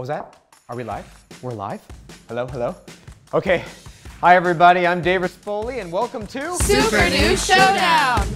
was that? Are we live? We're live? Hello, hello? Okay. Hi, everybody. I'm Dave Rispoli, and welcome to Super New Showdown!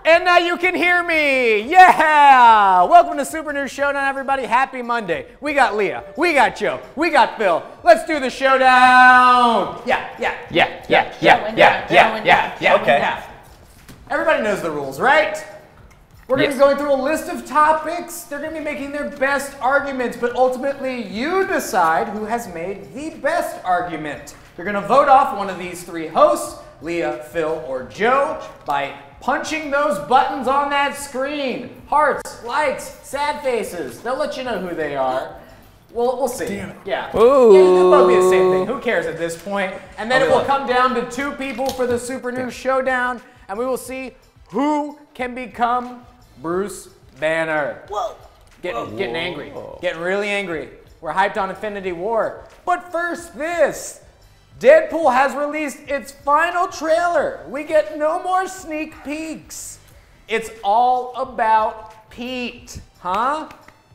And now you can hear me! Yeah! Welcome to Super New Showdown, everybody. Happy Monday. We got Leah, we got Joe, we got Phil. Let's do the showdown! Yeah. Okay. Everybody knows the rules, right? We're going to be going through a list of topics. They're going to be making their best arguments, but ultimately you decide who has made the best argument. You're going to vote off one of these three hosts, Leah, Phil, or Joe, by punching those buttons on that screen. Hearts, likes, sad faces. They'll let you know who they are. We'll see. Damn it. Yeah. Ooh. Yeah, you can both be the same thing. Who cares at this point? And then it will come down to two people for the Super New Showdown, and we will see who can become Bruce Banner. Whoa. Getting angry. Getting really angry. We're hyped on Infinity War. But first this. Deadpool has released its final trailer. We get no more sneak peeks. It's all about Pete, huh?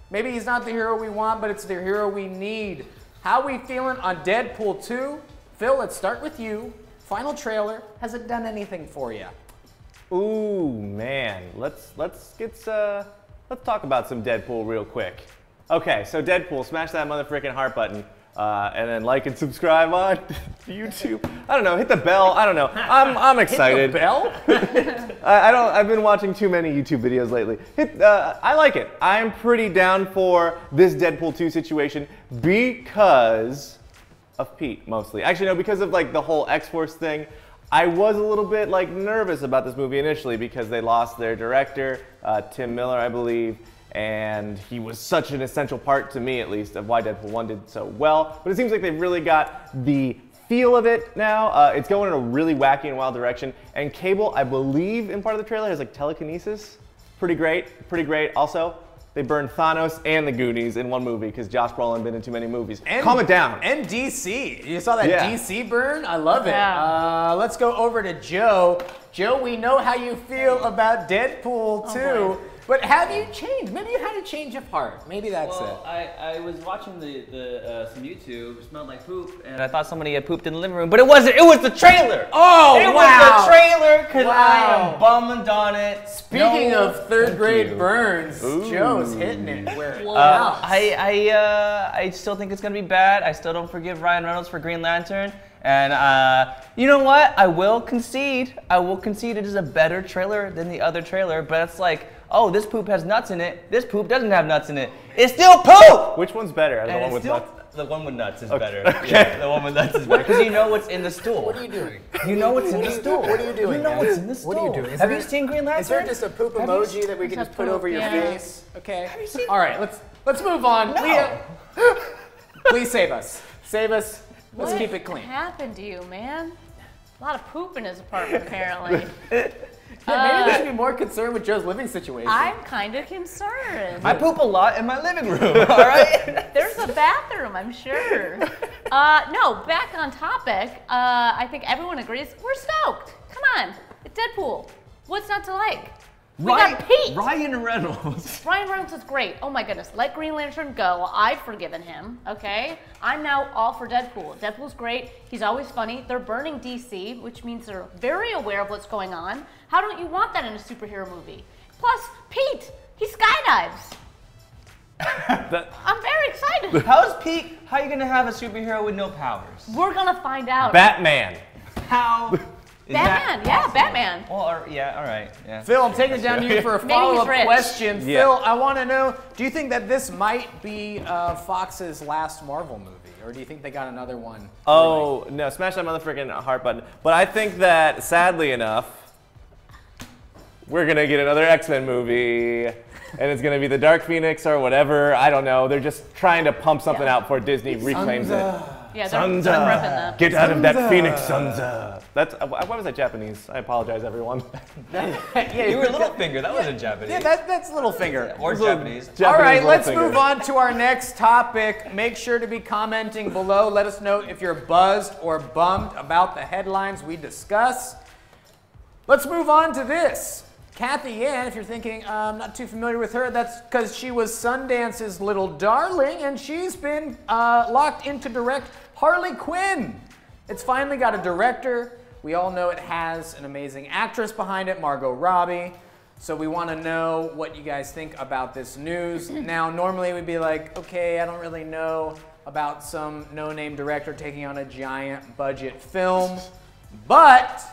Maybe he's not the hero we want, but it's the hero we need. How we feeling on Deadpool 2? Phil, let's start with you. Final trailer, has it done anything for you? Ooh, man, let's talk about some Deadpool real quick. Okay, so Deadpool, smash that motherfucking heart button. And then like and subscribe on YouTube. I don't know, hit the bell. I don't know. I'm excited. Hit the bell? I've been watching too many YouTube videos lately. I like it. I'm pretty down for this Deadpool 2 situation because of Pete, mostly. Actually, no, because of like the whole X-Force thing. I was a little bit like nervous about this movie initially because they lost their director, Tim Miller, I believe. And he was such an essential part, to me at least, of why Deadpool 1 did so well. But it seems like they've really got the feel of it now. It's going in a really wacky and wild direction. And Cable, I believe, in part of the trailer, has like telekinesis. Pretty great. Also, they burned Thanos and the Goonies in one movie because Josh Brolin been in too many movies. Calm it down. And DC. You saw that DC burn? I love it. Yeah. Let's go over to Joe. Joe, we know how you feel about Deadpool 2. But have you changed? Maybe you had a change of heart. Maybe that's it. I was watching some YouTube, it smelled like poop, and I thought somebody had pooped in the living room, but it wasn't. It was the trailer. Oh, it was the trailer because I am bummed on it. Speaking of third grade burns, Joe's hitting it. I still think it's gonna be bad. I still don't forgive Ryan Reynolds for Green Lantern. And you know what? I will concede it is a better trailer than the other trailer, but it's like, oh, this poop has nuts in it. This poop doesn't have nuts in it. It's still poop! Which one's better? The one with nuts? The one with nuts is better. Okay. Yeah, the one with nuts is better. Because you know what's in the stool. What are you doing? You know what's in the stool. What are you doing? You know what's in the stool. What are you doing? Have you seen Green Lantern? Is there just a poop emoji that we can just put over your face? Okay. Have you seen? All right, let's move on. No. Leah, please save us. Save us. Let's keep it clean. What happened to you, man? A lot of poop in his apartment, apparently. Yeah, maybe we should be more concerned with Joe's living situation. I'm kind of concerned. I poop a lot in my living room, all right? There's a bathroom, I'm sure. No, back on topic. I think everyone agrees we're stoked. Come on, it's Deadpool. What's not to like? We got Pete. Ryan Reynolds. Ryan Reynolds is great. Oh my goodness. Let Green Lantern go. I've forgiven him, okay? I'm now all for Deadpool. Deadpool's great. He's always funny. They're burning DC, which means they're very aware of what's going on. How don't you want that in a superhero movie? Plus, Pete, he skydives. I'm very excited. How are you gonna have a superhero with no powers? We're gonna find out. Batman. How? Batman, yeah, Batman. Well, all right, yeah. Phil, I'm taking it down to you for a follow-up question. Yeah. Phil, I want to know, do you think that this might be Fox's last Marvel movie? Or do you think they got another one? Oh, no, smash that motherfucking heart button. But I think that, sadly enough, we're going to get another X-Men movie. And it's going to be the Dark Phoenix or whatever. I don't know. They're just trying to pump something out before Disney reclaims it. Yeah, they're Sansa, repping that. get out of that Phoenix, Sansa. That's why was that Japanese? I apologize, everyone. Yeah, You were Littlefinger. That wasn't Japanese. Yeah, that's Littlefinger. Or Japanese. All right, let's Littlefinger. move on to our next topic. Make sure to be commenting below. Let us know if you're buzzed or bummed about the headlines we discuss. Let's move on to this. Kathy Yan, if you're thinking, I'm not too familiar with her, that's because she was Sundance's little darling, and she's been locked in to direct Harley Quinn. It's finally got a director. We all know it has an amazing actress behind it, Margot Robbie. So we want to know what you guys think about this news. Now, normally we'd be like, okay, I don't really know about some no-name director taking on a giant budget film, but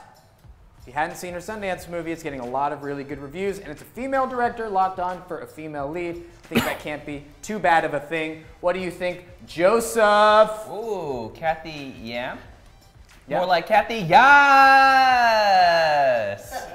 if you hadn't seen her Sundance movie, it's getting a lot of really good reviews, and it's a female director locked on for a female lead. I think that can't be too bad of a thing. What do you think, Joseph? Ooh, Kathy Yam? Yeah. More like Kathy Yes!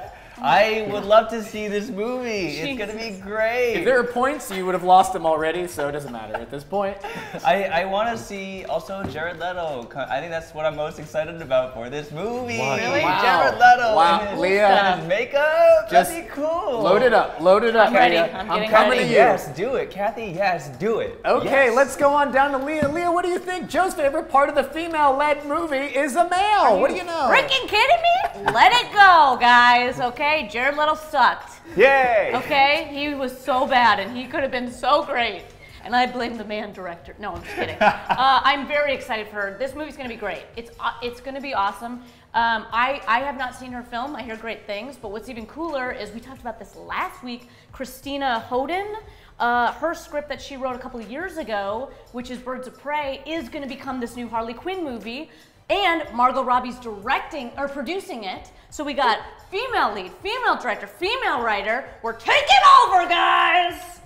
I would love to see this movie. It's gonna be great. If there are points, you would have lost them already, so it doesn't matter at this point. I want to see also Jared Leto. I think that's what I'm most excited about for this movie. Really? Wow. Jared Leto Wow. and his, Leah, and his makeup. just That'd be cool. Load it up, load it up. I'm ready. Leah. I'm I'm getting coming ready. to you. Yes, do it. Kathy, yes, do it. Okay, Yes. let's go on down to Leah. Leah, what do you think? Joe's favorite part of the female-led movie is a male. What do you know? Freaking kidding me? Let it go, guys, okay? Jared Leto sucked, Yay! okay? He was so bad, and he could have been so great. And I blame the man director. No, I'm just kidding. I'm very excited for her. This movie's gonna be great. It's gonna be awesome. I have not seen her film. I hear great things, but what's even cooler is we talked about this last week. Christina Hodin, her script that she wrote a couple of years ago, which is Birds of Prey, is gonna become this new Harley Quinn movie. And Margot Robbie's directing or producing it. So we got female lead, female director, female writer. We're taking over, guys!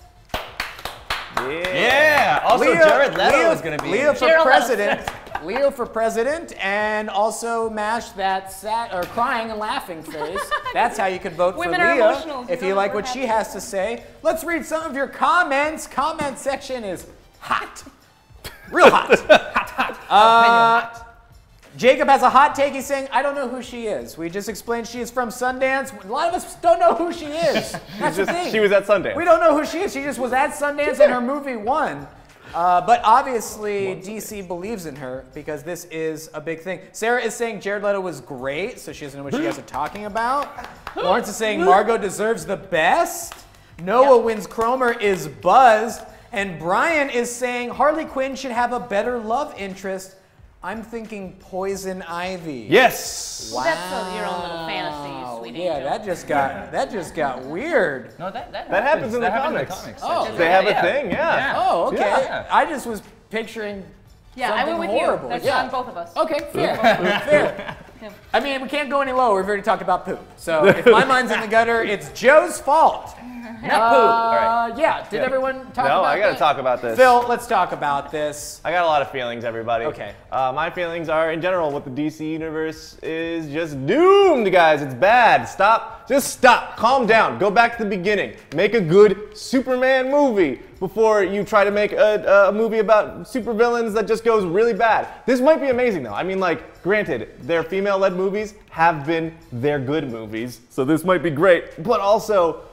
Yeah. Also, Jared Leto is going to be. Leah in it. for Jared Leto's president. Leo for president, and also mash that sad or crying and laughing face. That's how you can vote Women for are Leah emotional. if you like what she has to say. Let's read some of your comments. Comment section is hot, real hot, hot. Jacob has a hot take. He's saying, I don't know who she is. We just explained she is from Sundance. A lot of us don't know who she is. That's the thing. She was at Sundance. We don't know who she is. She just was at Sundance and her movie won. But obviously, DC believes in her because this is a big thing. Sarah is saying Jared Leto was great, so she doesn't know what you guys are talking about. Lawrence is saying Margot deserves the best. Noah wins Cromer is buzzed. And Brian is saying Harley Quinn should have a better love interest. I'm thinking Poison Ivy. Yes. Wow. That's your own little fantasy, sweet Yeah, angel. that just got weird. No, that happens in the happens comics. Oh. They have a thing, yeah. Oh, okay. Yeah. I just was picturing Yeah, I something went with horrible. you. That's Yeah. on both of us. Okay, fair. Fair. I mean, we can't go any lower. We've already talked about poop. So if my mind's in the gutter, it's Joe's fault. Not poop. All right. Yeah. Did everyone talk about No, I gotta that? talk about this. Phil, let's talk about this. I got a lot of feelings, everybody. Okay. My feelings are, in general, what the DC universe is just doomed, guys. It's bad. Stop. Just stop. Calm down. Go back to the beginning. Make a good Superman movie before you try to make a movie about supervillains that just goes really bad. This might be amazing, though. I mean, like, granted, their female-led movies have been their good movies, so this might be great. But also,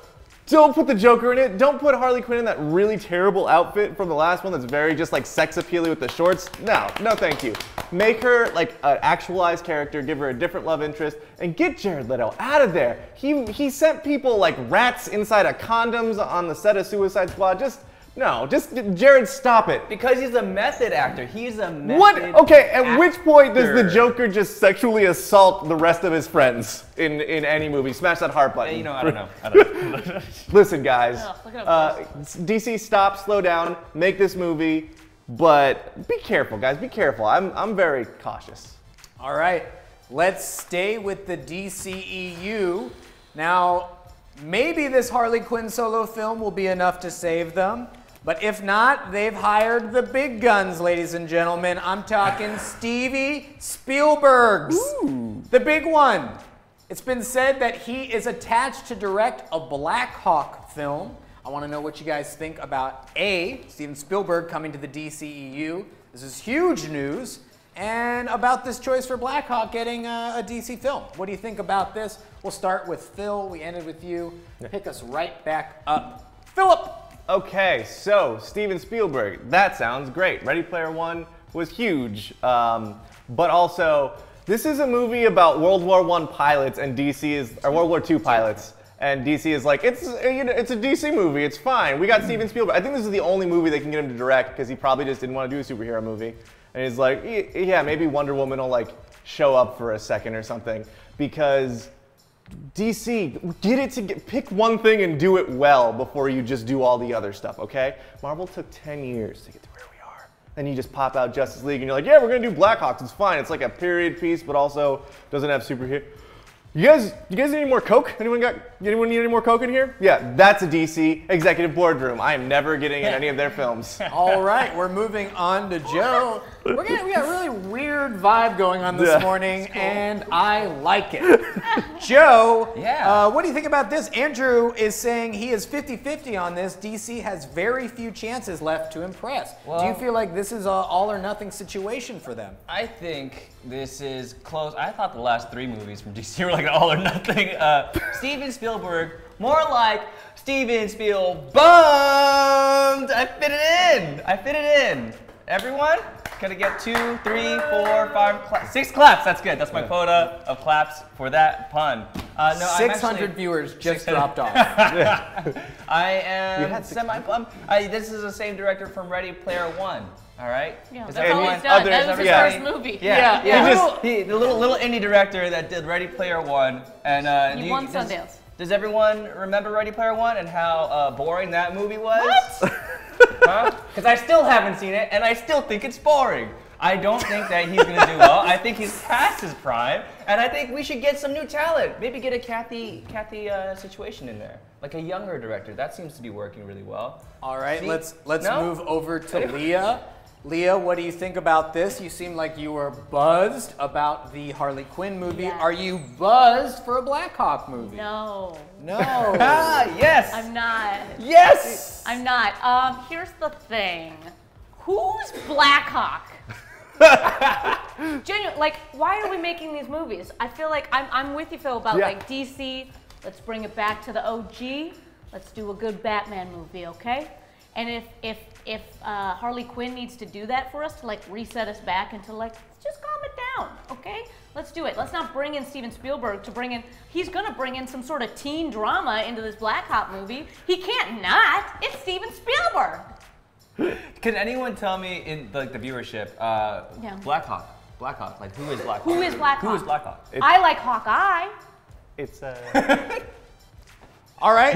don't put the Joker in it. Don't put Harley Quinn in that really terrible outfit from the last one that's very just like sex appealy with the shorts. No, thank you. Make her like an actualized character, give her a different love interest, and get Jared Leto out of there. He sent people like rats inside of condoms on the set of Suicide Squad. Just Jared, stop it. Because he's a method actor. He's a method What? Okay, at which point does the actor. Joker just sexually assault the rest of his friends in any movie? Smash that heart button. You know, I don't know. Listen, guys. Ugh, look at him. DC, stop, slow down, make this movie, but be careful, guys. Be careful. I'm very cautious. All right, let's stay with the DCEU. Now, maybe this Harley Quinn solo film will be enough to save them. But if not, they've hired the big guns, ladies and gentlemen. I'm talking Stevie Spielberg's. The big one. It's been said that he is attached to direct a Black Hawk film. I want to know what you guys think about A, Steven Spielberg coming to the DCEU. This is huge news. and about this choice for Black Hawk getting a DC film. What do you think about this? We'll start with Phil. We ended with you. Pick us right back up. Philip! Okay, so Steven Spielberg, that sounds great. Ready Player One was huge, but also this is a movie about World War I pilots and DC is, or World War II pilots, and DC is like, it's a DC movie, it's fine. We got Steven Spielberg. I think this is the only movie they can get him to direct because he probably just didn't want to do a superhero movie. And he's like, yeah, maybe Wonder Woman will like show up for a second or something because DC, pick one thing and do it well before you just do all the other stuff, okay? Marvel took 10 years to get to where we are. Then you just pop out Justice League and you're like, yeah, we're gonna do Blackhawks, it's fine. It's like a period piece, but also doesn't have superhero. You guys need any more Coke? Anyone need any more Coke in here? Yeah, that's a DC executive boardroom. I am never getting in any of their films. All right, we're moving on to Joe. We got a really weird vibe going on this morning, and I like it. Joe, what do you think about this? Andrew is saying he is 50-50 on this. DC has very few chances left to impress. Well, do you feel like this is an all or nothing situation for them? I think this is close. I thought the last 3 movies from DC were like an all or nothing. Steven Spielberg, more like Steven Spielbummed. I fit it in. Everyone? Gonna get 2, 3, 4, 5, 6 claps. That's good. That's my quota of claps for that pun. No, 600 viewers just dropped off. I am semi-bummed. This is the same director from Ready Player One. All right. Yeah, that's all he's done. That was his first movie. The little indie director that did Ready Player One, and he won Sundance. Does everyone remember Ready Player One and how boring that movie was? What? Huh? Because I still haven't seen it, and I still think it's boring. I don't think that he's going to do well. I think he's past his prime, and I think we should get some new talent. Maybe get a Kathy Situation in there, like a younger director. That seems to be working really well. All right, let's move over to Leah. Leah, what do you think about this? You seem like you were buzzed about the Harley Quinn movie. Yes. Are you buzzed for a Black Hawk movie? No. No. Yes. I'm not. Yes. I'm not. Here's the thing. Who's Black Hawk? Genuine, like, why are we making these movies? I feel like I'm with you, Phil, about like DC. Let's bring it back to the OG. Let's do a good Batman movie, okay? And if Harley Quinn needs to do that for us to like reset us back into like, just calm it down, okay? Let's do it. Let's not bring in Steven Spielberg to bring in, he's gonna bring in some sort of teen drama into this Black Hawk movie. He can't not, it's Steven Spielberg. Can anyone tell me in like the viewership, Black Hawk, like who is Black Hawk? Who is Black Hawk? Who is Black Hawk? I like Hawkeye. It's All right.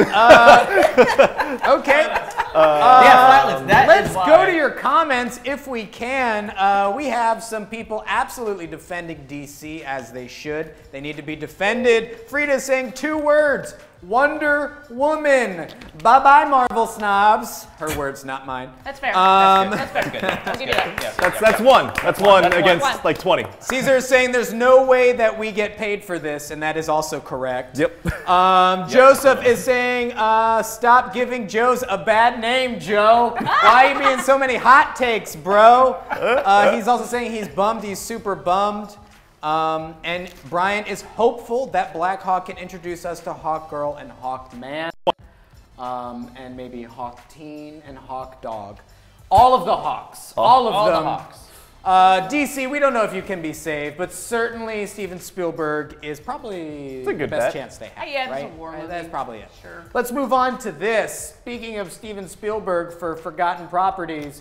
Okay. Silence. Let's go to your comments if we can. We have some people absolutely defending DC as they should. They need to be defended. Frida's saying 2 words. Wonder Woman. Bye-bye, Marvel snobs. Her words, not mine. That's fair. That's fair. Good. I'll give you that. That's one. That's one against like 20. Caesar is saying there's no way that we get paid for this, and that is also correct. Yep. Joseph is saying, stop giving Joe's a bad name, Joe. Why are you being so many hot takes, bro? He's also saying he's bummed. He's super bummed. And Brian is hopeful that Black Hawk can introduce us to Hawk Girl and Hawk Man, and maybe Hawk Teen and Hawk Dog. All of the Hawks. All of them. The Hawks. DC, we don't know if you can be saved, but certainly Steven Spielberg is probably the best chance they have. Yeah, right? it's a war movie. That's probably it. Sure. Let's move on to this. Speaking of Steven Spielberg for forgotten properties,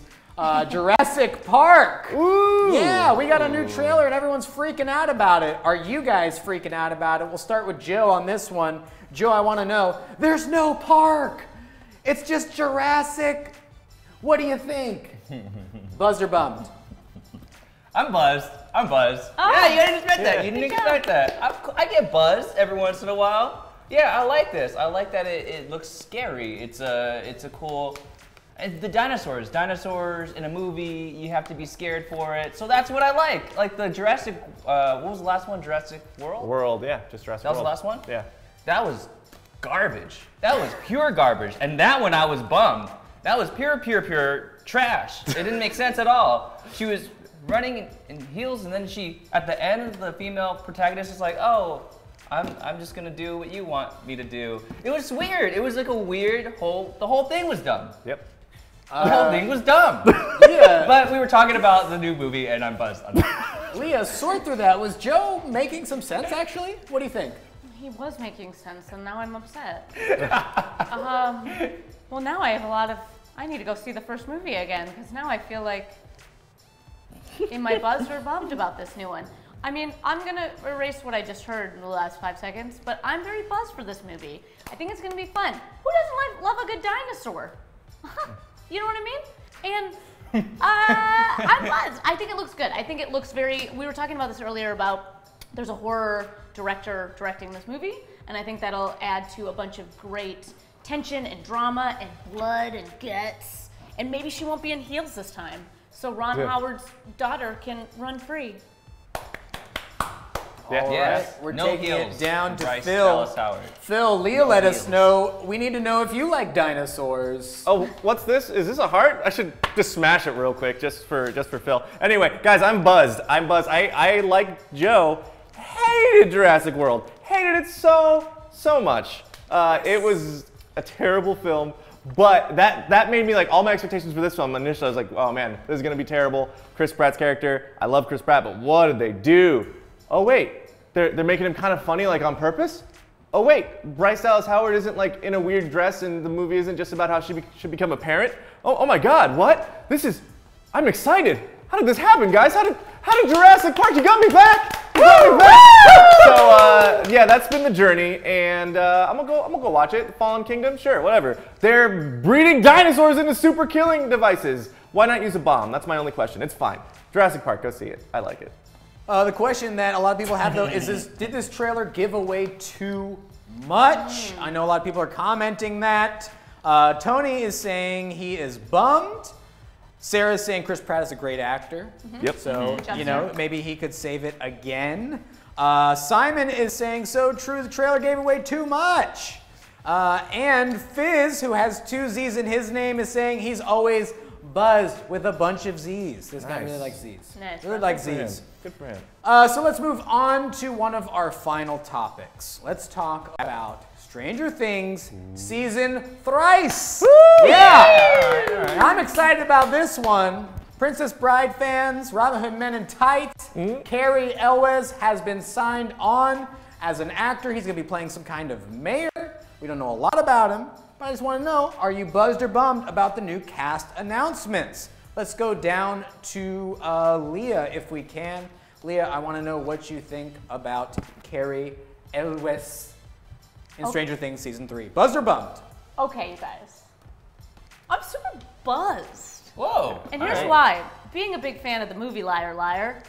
Jurassic Park. Ooh. Yeah, we got a new trailer and everyone's freaking out about it. Are you guys freaking out about it? We'll start with Joe on this one. Joe, I want to know, there's no park. It's just Jurassic. What do you think? Buzzed or bummed? I'm buzzed. Oh, Yeah, you didn't expect that. You didn't expect that. I get buzzed every once in a while. Yeah, I like this. I like that it looks scary. It's a cool. And the dinosaurs in a movie, you have to be scared for it. So that's what I like. Like the Jurassic, what was the last one? Jurassic World? World, yeah, just Jurassic That was World. the last one? Yeah. That was garbage. That was pure garbage. And that one I was bummed. That was pure trash. It didn't make sense at all. running in heels, and then she, at the end, the female protagonist is like, oh, I'm just gonna do what you want me to do. It was weird. It was like a weird the whole thing was dumb. Yep. The whole thing was dumb. Leah, But we were talking about the new movie, and I'm buzzed on that. Leah, sort through that. Was Joe making some sense, actually? What do you think? He was making sense, and now I'm upset. Well, now I have I need to go see the first movie again, because now I feel like, am I buzzed or bummed about this new one? I mean, I'm gonna erase what I just heard in the last 5 seconds, but I'm very buzzed for this movie. I think it's gonna be fun. Who doesn't love a good dinosaur? You know what I mean? And I'm buzzed. I think it looks good. I think it looks we were talking about this earlier about there's a horror director directing this movie, and I think that'll add to a bunch of great tension and drama and blood and guts. And maybe she won't be in heels this time, so Ron Howard's daughter can run free. All right, we're no taking heels. it down to Bryce Phil. Dallas Howard. Phil, Leah let us know. We need to know if you like dinosaurs. Oh, what's this? Is this a heart? I should just smash it real quick, just for Phil. Anyway, guys, I'm buzzed. I like Joe. Hated Jurassic World. Hated it so much. It was a terrible film. But that made me, like, all my expectations for this film, initially I was like, oh man, this is gonna be terrible. Chris Pratt's character, I love Chris Pratt, but what did they do? Oh wait, they're making him kind of funny, like on purpose? Oh wait, Bryce Dallas Howard isn't like in a weird dress and the movie isn't just about how she should become a parent? Oh my God, what? I'm excited. How did this happen, guys? How did Jurassic Park, you got me back! You got me back! So yeah, that's been the journey, and I'm gonna go watch it. Fallen Kingdom, sure, whatever. They're breeding dinosaurs into super killing devices. Why not use a bomb? That's my only question. It's fine. Jurassic Park, go see it. I like it. The question that a lot of people have though is did this trailer give away too much? I know a lot of people are commenting that. Tony is saying he is bummed. Sarah's saying Chris Pratt is a great actor. Yep. So, you know, maybe he could save it again. Simon is saying, so true, the trailer gave away too much. And Fizz, who has 2 Z's in his name, is saying he's always buzzed with a bunch of Z's. This guy really likes Z's. Nice. Really likes Z's. Good for him. So let's move on to one of our final topics. Let's talk about Stranger Things Season Thrice. Woo! Yeah! All right. I'm excited about this one. Princess Bride fans, Robin Hood Men in Tights, Cary Elwes has been signed on as an actor. He's going to be playing some kind of mayor. We don't know a lot about him, but I just want to know, are you buzzed or bummed about the new cast announcements? Let's go down to Leah if we can. Leah, I want to know what you think about Cary Elwes in Stranger Things Season 3. Buzzed or bummed? Okay, you guys. I'm super buzzed. Whoa. And here's why. Being a big fan of the movie Liar Liar,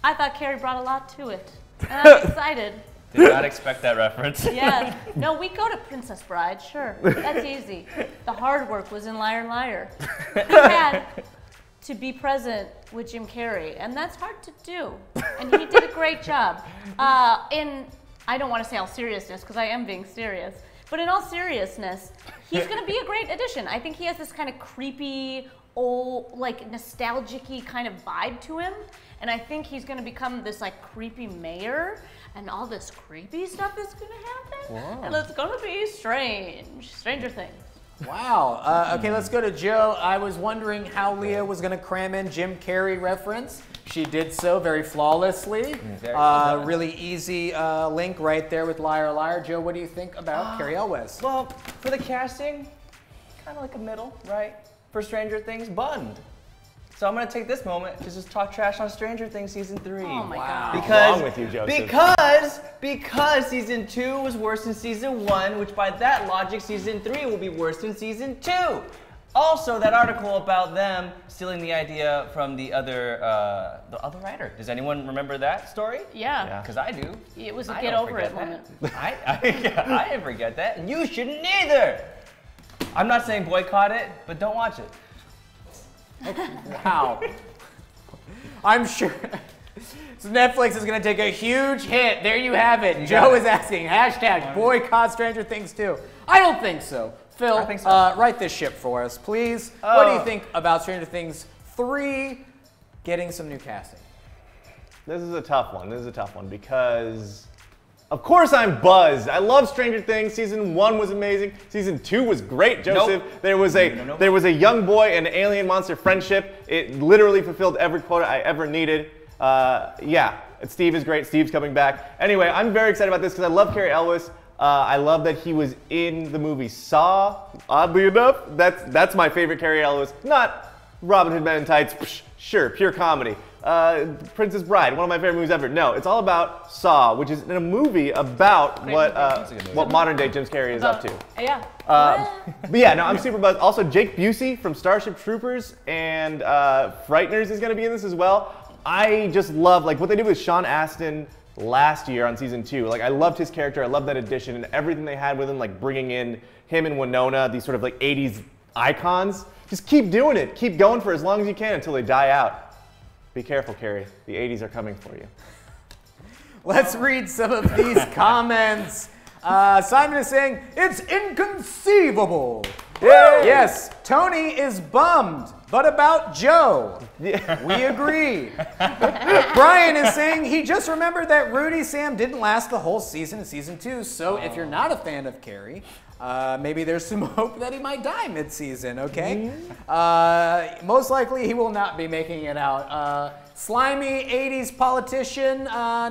I thought Cary brought a lot to it. And I'm excited. Did not expect that reference. Yeah. No, we go to Princess Bride, sure. That's easy. The hard work was in Liar Liar. He had to be present with Jim Carrey, and that's hard to do. And he did a great job. I don't want to say all seriousness, because I am being serious, but in all seriousness, he's going to be a great addition. I think he has this kind of creepy, old, like nostalgic-y kind of vibe to him, and I think he's going to become this like creepy mayor, and all this creepy stuff is going to happen, and it's going to be strange. Stranger Things. Wow. Okay, let's go to Joe. I was wondering how Leah was going to cram in Jim Carrey reference. She did so very flawlessly. Really easy link right there with Liar Liar. Joe, what do you think about Cary Elwes? Well, for the casting, kind of like a middle, right? For Stranger Things, bummed. So I'm gonna take this moment to just talk trash on Stranger Things Season 3. Oh my God. What's wrong with you, Joseph? Because Season 2 was worse than Season 1, which by that logic, Season 3 will be worse than Season 2. Also, that article about them stealing the idea from the other writer. Does anyone remember that story? Yeah. Because I do. It was a I get don't over it forget moment. that. I didn't forget that, and you shouldn't either. I'm not saying boycott it, but don't watch it. Wow. I'm sure. So Netflix is going to take a huge hit. There you have it. Joe is asking, hashtag boycott Stranger Things 2. I don't think so. Phil, I think so. Write this ship for us, please. What do you think about Stranger Things 3? getting some new casting? This is a tough one. This is a tough one because, of course, I'm buzzed. I love Stranger Things. Season 1 was amazing. Season 2 was great, Joseph. Nope. There was a young boy and alien monster friendship. It literally fulfilled every quota I ever needed. Yeah, Steve is great. Steve's coming back. Anyway, I'm very excited about this because I love Cary Elwes. I love that he was in the movie Saw. Oddly enough, that's my favorite Cary Elwes. Not Robin Hood Men in Tights. Psh, sure, pure comedy. Princess Bride, one of my favorite movies ever. No, it's all about Saw, which is in a movie about what modern day Jim Carrey is up to. Yeah. But yeah, no, I'm super buzzed. Also, Jake Busey from Starship Troopers and Frighteners is going to be in this as well. I just love like what they did with Sean Astin last year on season 2. Like I loved his character. I loved that addition and everything they had with him, like bringing in him and Winona, these sort of like 80s icons. Just keep doing it. Keep going for as long as you can until they die out. Be careful, Carrie. The 80s are coming for you. Let's read some of these comments. Simon is saying, it's inconceivable. Yay! Yes, Tony is bummed, but about Joe. Yeah. We agree. Brian is saying he just remembered that Rudy Sam didn't last the whole season in season 2, so if you're not a fan of Carrie, maybe there's some hope that he might die mid-season, okay? Most likely he will not be making it out. Slimy 80s politician,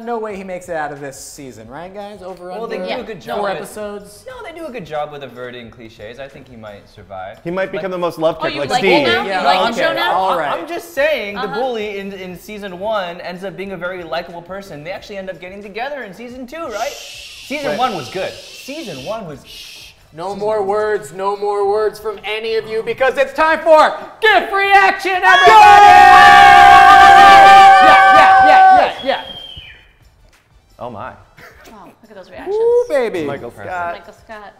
no way he makes it out of this season, right guys? Well, they do a good job. 4 with- episodes. No, they do a good job with averting cliches. I think he might survive. He might become the most loved Oh, character, you like like Steve. it now? Yeah, You like okay, the show now? all right. I'm just saying, the bully in season 1 ends up being a very likable person. They actually end up getting together in season 2, right? Season 1 was good. Season 1 was. No more words from any of you because it's time for gift reaction, everybody! Yeah. Oh my. Oh, look at those reactions. Ooh, baby. Michael Scott. Michael Scott.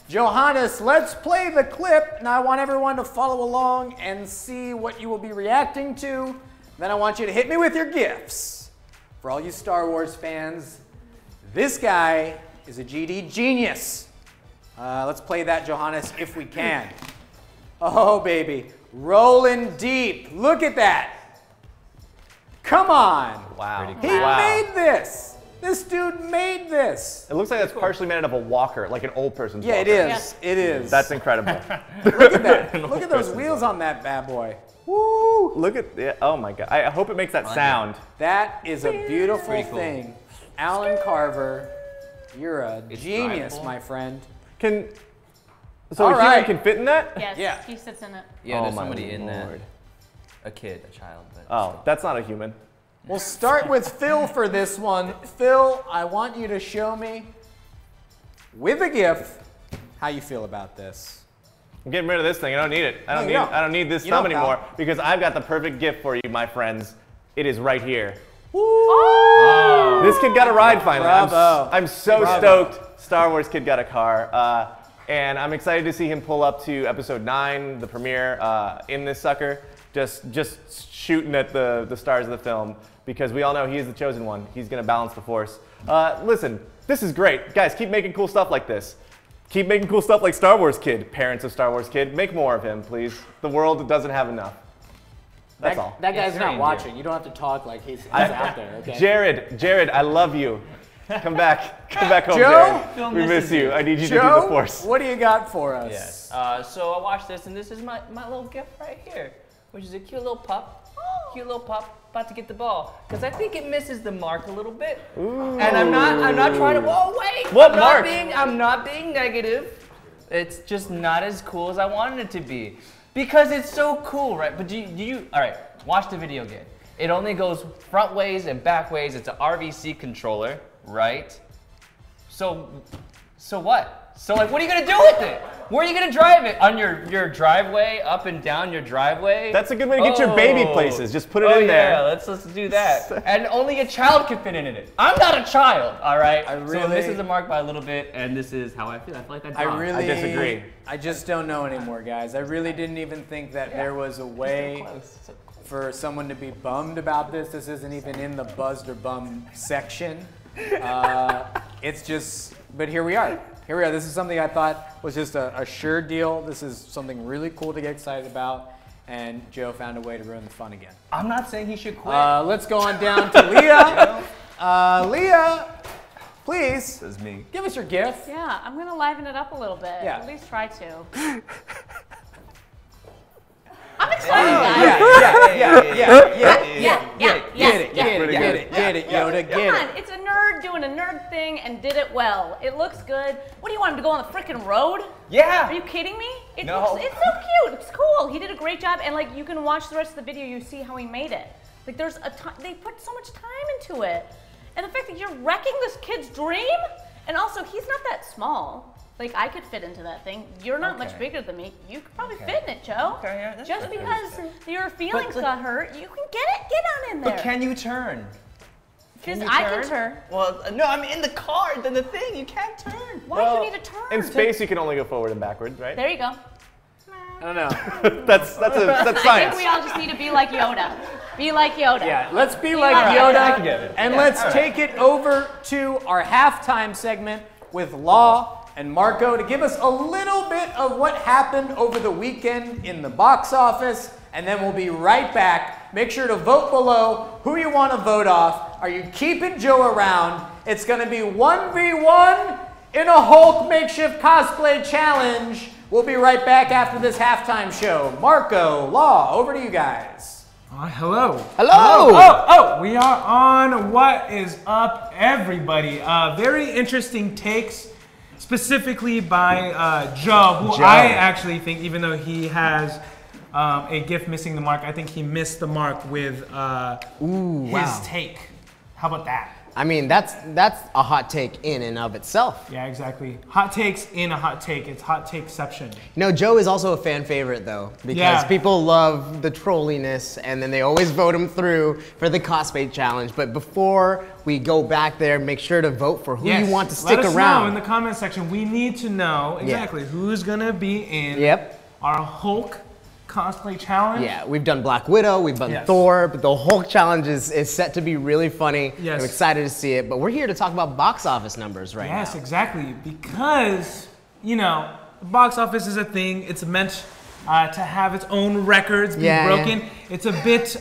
Johannes, let's play the clip. Now I want everyone to follow along and see what you will be reacting to. Then I want you to hit me with your gifts. For all you Star Wars fans, this guy is a GD genius. Let's play that, Johannes, if we can. Oh, baby. Rolling deep. Look at that. Come on. Wow. He made this. This dude made this. It looks like it's partially made out of a walker, like an old person's Yeah, walker. it is. Yeah. It is. That's incredible. Look at that. Look at those wheels on that bad boy. Woo! Look at it. Oh my god. I hope it makes that sound. That is a beautiful Pretty cool. thing. Alan Carver, you're a genius, drivable. my friend. So All a human right. can fit in that? Yes, Yeah. he sits in it. Yeah, Oh there's my somebody in there. Lord. A kid, a child. But Oh, that's not a human. We'll start with Phil for this one. Phil, I want you to show me, with a gift, how you feel about this. I'm getting rid of this thing. I don't need it. I No, don't you need. don't. I don't need this You thumb don't, pal. anymore because I've got the perfect gift for you, my friends. It is right here. This kid got a ride finally. Bravo. I'm so Bravo. stoked. Star Wars kid got a car, and I'm excited to see him pull up to episode 9, the premiere, in this sucker, just shooting at the stars of the film because we all know he is the chosen one. He's gonna balance the force. Listen, this is great, guys. Keep making cool stuff like this. Keep making cool stuff like Star Wars Kid, parents of Star Wars Kid. Make more of him, please. The world doesn't have enough. That's all. That guy's It's not reindeer. watching. You don't have to talk like he's out there, okay? Jared, I love you. Come back home, Joe? Jared. We miss you. I need you to do the Joe, force. what do you got for us? Yes. So I watched this, and this is my little gift right here, which is a cute little pup. Cute little pup about to get the ball, because I think it misses the mark a little bit. Ooh. And I'm not trying to. Whoa, wait! What I'm mark? I'm not being negative. It's just not as cool as I wanted it to be, because it's so cool, right? But do you? All right, watch the video again. It only goes front ways and back ways. It's an RVC controller, right? So what? So like, what are you gonna do with it? Where are you gonna drive it? On your driveway, up and down your driveway? That's a good way to get your baby places. Just put it in there. Yeah, let's do that. And only a child can fit in it. I'm not a child, all right? So this is a mark by a little bit, and this is how I feel. I feel like that's wrong. I disagree. I just don't know anymore, guys. I really didn't even think that there was a way for someone to be bummed about this. This isn't even in the buzzed or bummed section. It's just, but here we are. Here we are. This is something I thought was just a sure deal. This is something really cool to get excited about. and Joe found a way to ruin the fun again. I'm not saying he should quit. Let's go on down to Leah. Leah, please. This is me. Give us your gift. Yeah, I'm gonna liven it up a little bit. Yeah. At least try to. I'm excited, guys. Get it, Yoda, get Come it. on, it's a nerd doing a nerd thing and did it well. It looks good. What do you want him to go on the freaking road? Yeah. Are you kidding me? No. It's so cute. It's cool. He did a great job, and like you can watch the rest of the video. You see how he made it. Like there's a ton. They put so much time into it, and the fact that you're wrecking this kid's dream, and also he's not that small. Like I could fit into that thing. You're not much bigger than me. You could probably fit in it, Joe. Okay, yeah, that's Just fair. because your feelings got hurt, you can get it. Get on in there. But can you turn? Because I can turn. Well, no, I'm in the car. Then the thing, you can't turn. Why do you need to turn? In space, you can only go forward and backwards, right? There you go. I don't know. That's I science. think we all just need to be like Yoda. Be like Yoda. Yeah, let's be like like Yoda, I can get it. and let's take it over to our halftime segment with Law and Marco to give us a little bit of what happened over the weekend in the box office, and then we'll be right back. Make sure to vote below who you want to vote off. Are you keeping Joe around? It's going to be 1v1 in a Hulk makeshift cosplay challenge. We'll be right back after this halftime show. Marco, Law, over to you guys. Hello. Hello. Oh, we are on What Is Up, everybody. Very interesting takes, specifically by Joe, who I actually think, even though he has a gift missing the mark, I think he missed the mark with his take. How about that? I mean, that's a hot take in and of itself. Yeah, exactly. Hot takes in a hot take. It's hot takeception. You know, Joe is also a fan favorite, though, because people love the trolliness, and then they always vote him through for the cosplay challenge. But before we go back there, make sure to vote for who you want to stick Let us around. know in the comment section. We need to know exactly who's gonna be in our Hulk cosplay challenge. Yeah, we've done Black Widow, we've done Thor, but the Hulk challenge is set to be really funny. Yes. I'm excited to see it, but we're here to talk about box office numbers right now. Yes, exactly, because, you know, the box office is a thing. It's meant to have its own records be broken. It's a bit...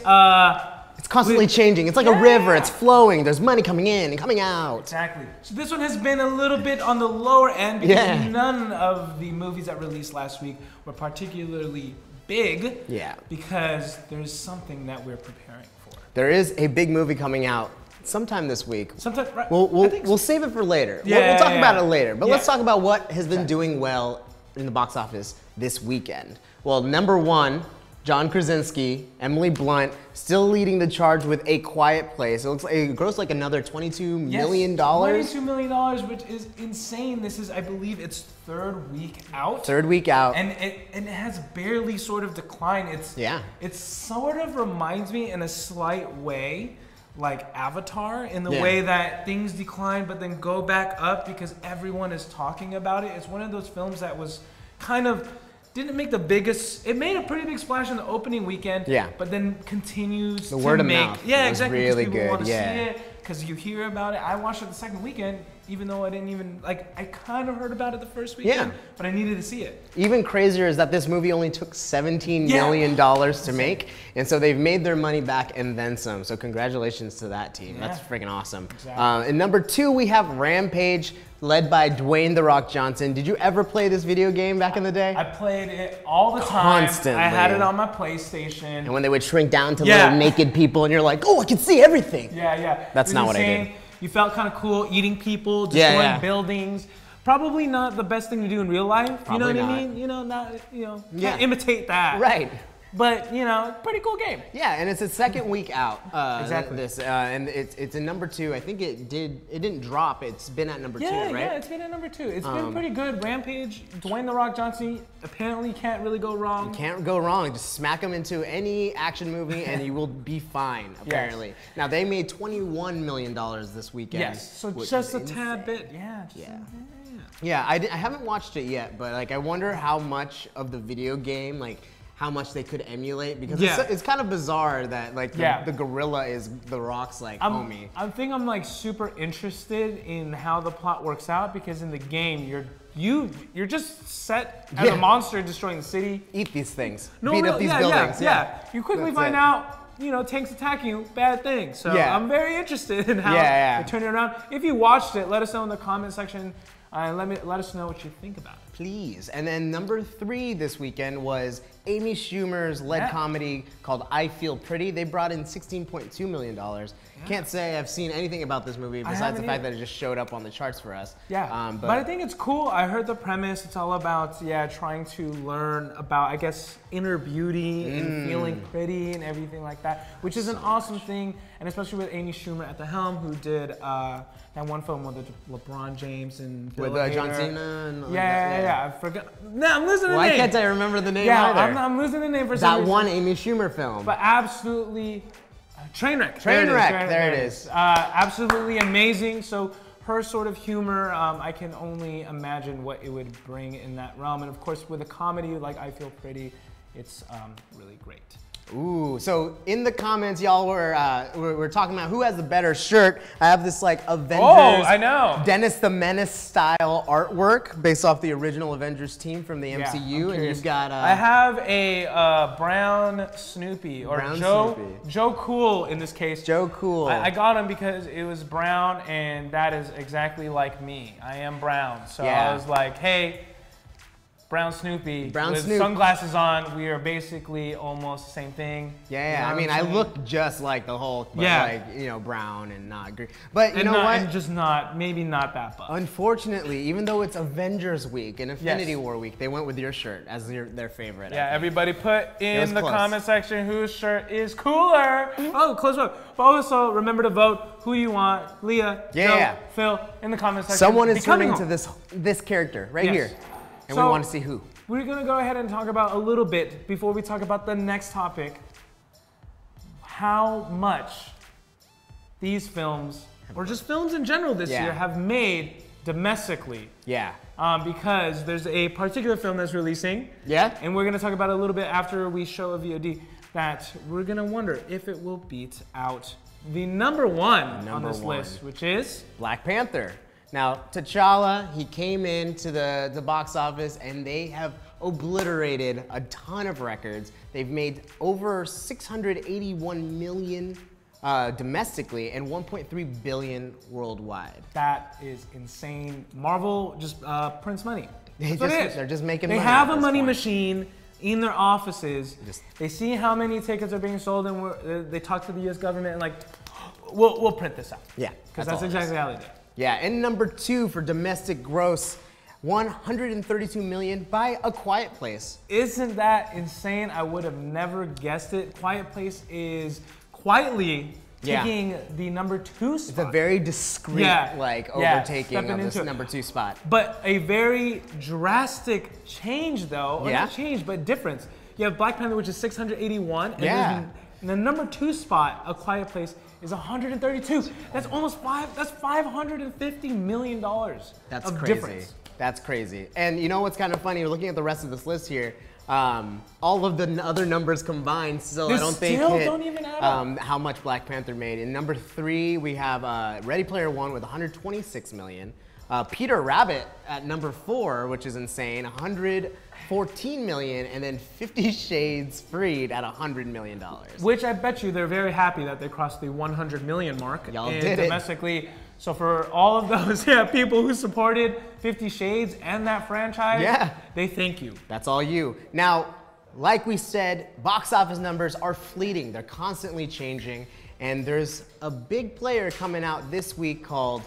it's constantly changing. It's like a river. It's flowing. There's money coming in and coming out. Exactly. So this one has been a little bit on the lower end because none of the movies that released last week were particularly big. Yeah. Because there's something that we're preparing for. There is a big movie coming out sometime this week. Sometime, right. We'll save it for later. We'll talk about it later. But let's talk about what has been doing well in the box office this weekend. Well, number one, John Krasinski, Emily Blunt, still leading the charge with A Quiet Place. It looks like it grossed like another $22 million. $22 million, which is insane. This is, I believe, its third week out. Third week out. And it has barely sort of declined. It sort of reminds me in a slight way like Avatar, in the way that things decline but then go back up because everyone is talking about it. It's one of those films that was kind of didn't make the biggest. It made a pretty big splash in the opening weekend. But then continues the word of mouth. Yeah, exactly. Really people good. want to see it because you hear about it. I watched it the second weekend, even though I didn't even I kind of heard about it the first weekend, but I needed to see it. Even crazier is that this movie only took $17 million to make, and so they've made their money back and then some. So congratulations to that team. That's freaking awesome. Exactly. And number two, we have Rampage, led by Dwayne "The Rock" Johnson. Did you ever play this video game back in the day? I played it all the time. Constantly. I had it on my PlayStation. And when they would shrink down to little naked people, and you're like, oh, I can see everything. Yeah. That's not what I did. You felt kind of cool eating people, destroying buildings. Probably not the best thing to do in real life. Probably you know what not. I mean? You know, can't imitate that. Right. But, you know, pretty cool game. Yeah, and it's its second week out. Exactly. And it's in number two. I think it didn't drop. It's been at number two, right? Yeah, it's been at number two. It's been pretty good. Rampage, Dwayne "The Rock" Johnson apparently can't really go wrong. You can't go wrong. Just smack him into any action movie and you will be fine, apparently. Now, they made $21 million this weekend. Yes, so just a tad bit. Yeah, I haven't watched it yet, but like I wonder how much of the video game, like how much they could emulate, because it's kind of bizarre that like the gorilla is The Rock's like homie. I think I'm like super interested in how the plot works out, because in the game you're just set as a monster destroying the city. Eat these things. No, Beat really, up these buildings. Yeah. You quickly find out, you know, tanks attacking you, bad thing. So I'm very interested in how they turn it around. If you watched it, let us know in the comment section. Let us know what you think about it. Please. And then number 3 this weekend was Amy Schumer's lead comedy called I Feel Pretty. They brought in $16.2 million. Can't say I've seen anything about this movie besides the fact that it just showed up on the charts for us. Yeah, but I think it's cool. I heard the premise. It's all about, trying to learn about, I guess, inner beauty and feeling pretty and everything like that, which is an awesome thing. And especially with Amy Schumer at the helm, who did that one film with LeBron James and with John Cena. And I forgot. No, I'm losing the name. Why can't I remember the name either? I'm losing the name for some reason. That one Amy Schumer film. But absolutely, Trainwreck. Trainwreck. There it is. Absolutely amazing. So her sort of humor, I can only imagine what it would bring in that realm. And of course, with a comedy like I Feel Pretty, it's really great. Ooh, so in the comments, y'all were talking about who has the better shirt. I have this like Avengers, Dennis the Menace style artwork based off the original Avengers team from the MCU, and you've got. I have a brown Snoopy or Joe Cool in this case. Joe Cool. I got him because it was brown, and that is exactly like me. I am brown, so I was like, hey. Brown Snoopy with sunglasses on, we are basically almost the same thing. Yeah, I mean, I look just like the Hulk, but like, you know, brown and not green. But you know what? And just maybe not that buff. Unfortunately, even though it's Avengers Week and Infinity War Week, they went with your shirt as their favorite. Yeah, everybody put in the comment section whose shirt is cooler. Oh, close vote. But also, remember to vote who you want. Leah, Joe, Phil, in the comment section. Someone is turning to this character right here. And we want to see who. We're going to go ahead and talk about a little bit, before we talk about the next topic, how much these films, or just films in general this year, have made domestically. Yeah. Because there's a particular film that's releasing. Yeah. And we're going to talk about it a little bit after we show a VOD, that we're going to wonder if it will beat out the number one on this list, which is Black Panther. Now, T'Challa, he came into the box office and they have obliterated a ton of records. They've made over 681 million domestically and 1.3 billion worldwide. That is insane. Marvel just prints money. They're just making money. They have a money machine in their offices. They see how many tickets are being sold, and they talk to the U.S. government and like, we'll print this out. Yeah, because that's exactly how they do it. Yeah, and number 2 for domestic gross, 132 million by A Quiet Place. Isn't that insane? I would have never guessed it. Quiet Place is quietly taking the number 2 spot. It's a very discreet overtaking of this number 2 spot. But a very drastic change though, or not change, but difference. You have Black Panther, which is 681, and the number 2 spot, A Quiet Place, is 132. That's almost that's $550 million That's of crazy. Difference. That's crazy. And you know what's kind of funny? Looking at the rest of this list here, all of the other numbers combined still, I don't think don't even add up. How much Black Panther made. In number 3, we have Ready Player One with 126 million. Peter Rabbit at number 4, which is insane, 114 million, and then 50 Shades Freed at $100 million. Which I bet you they're very happy that they crossed the 100 million mark. Y'all did it. Domestically. So for all of those people who supported 50 Shades and that franchise, they thank you. That's all you. Now, like we said, box office numbers are fleeting. They're constantly changing. And there's a big player coming out this week called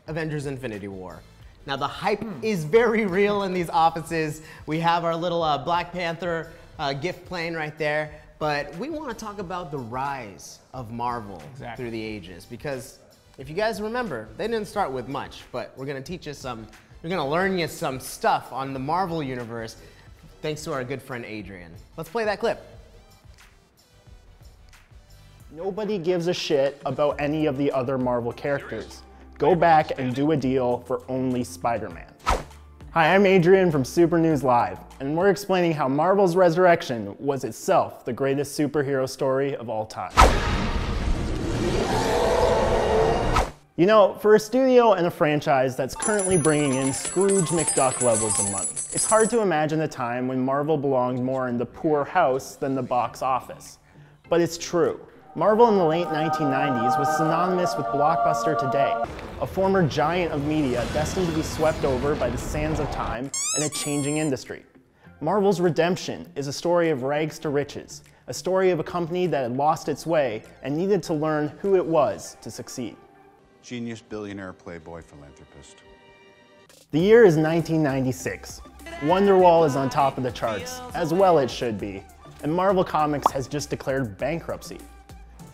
Avengers Infinity War. Now the hype is very real in these offices. We have our little Black Panther gift playing right there, but we want to talk about the rise of Marvel through the ages, because if you guys remember, they didn't start with much, but we're going to teach you we're going to learn you some stuff on the Marvel universe thanks to our good friend Adrian. Let's play that clip. Nobody gives a shit about any of the other Marvel characters. Go back and do a deal for only Spider-Man. Hi, I'm Adrian from Super News Live, and we're explaining how Marvel's Resurrection was itself the greatest superhero story of all time. You know, for a studio and a franchise that's currently bringing in Scrooge McDuck levels of money, it's hard to imagine a time when Marvel belonged more in the poor house than the box office. But it's true. Marvel in the late 1990s was synonymous with Blockbuster today, a former giant of media destined to be swept over by the sands of time and a changing industry. Marvel's redemption is a story of rags to riches, a story of a company that had lost its way and needed to learn who it was to succeed. Genius, billionaire, playboy, philanthropist. The year is 1996. Wonderwall is on top of the charts, as well it should be, and Marvel Comics has just declared bankruptcy.